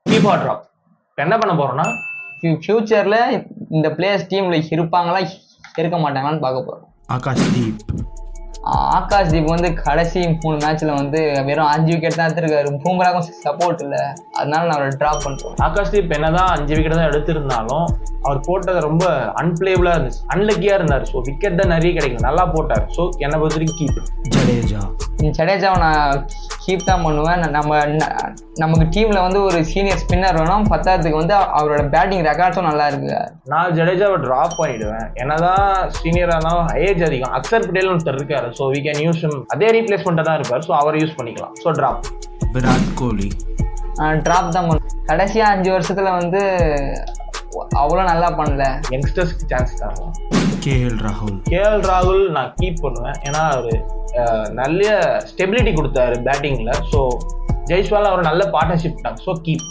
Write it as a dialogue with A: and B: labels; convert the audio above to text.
A: Keep R drop. என்ன பண்ண போறோம்னா
B: ஃபியூச்சர்ல இந்த பிளேயர்ஸ் டீம்ல இருப்பாங்களா இருக்க மாட்டாங்களான்னு பார்க்க போறோம். ஆகாஷ் தீப் வந்து கடைசி 3 மேட்ச்ல வந்து வெறும் 5 விக்கெட் தான் எடுத்திருக்காரு. பூம்ராக்கும் சப்போர்ட் இல்லை, அதனால நான் அவரை ட்ராப் பண்றோம்.
A: ஆகாஷ் தீப் என்னதான் 5 விக்கெட் தான் எடுத்திருந்தாலும் அவர் போட்டது ரொம்ப அன்பிளேபிளா இருந்துச்சு, அன்லக்கியா இருந்தாரு. ஸோ விக்கெட் தான் நிறைய கிடைக்கும், நல்லா போட்டார். ஸோ என்னை பொறுத்த வரைக்கும் கீப்.
B: ஜடேஜாவை நான் கீப் தான் பண்ணுவேன். நமக்கு டீம்ல வந்து ஒரு சீனியர் ஸ்பின்னர் வேணும். 10க்கு வந்து அவரோட பேட்டிங் ரெக்கார்ட்ஸும் நல்லா இருக்கு.
A: நான் ஜடேஜாவை ட்ராப் பண்ணிடுவேன். என்னதான் சீனியரா இருந்தாலும் ஏஜ் அதிகம். அக்சர் பட்டேல் ஒருத்தர் இருக்காரு. So we can use him. அதே ரீப்ளேஸ்மெண்ட்டாக தான் இருப்பார். ஸோ அவரை யூஸ் பண்ணிக்கலாம். So drop.
C: Virat Kohli
B: drop தான் பண்ணுவேன். கடைசியா 5 வருஷத்துல வந்து அவ்வளோ நல்லா பண்ணல.
A: யங்ஸ்டர்ஸ்க்கு சான்ஸ் தரலாம்.
C: கேஎல்
A: ராகுல் நான் கீப் பண்ணுவேன். ஏன்னா அவர் நல்ல ஸ்டெபிலிட்டி கொடுத்தாரு பேட்டிங்ல. ஸோ ஜெய்ஸ்வால் அவர் நல்ல பார்ட்னர்ஷிப் தான். ஸோ கீப் தான்.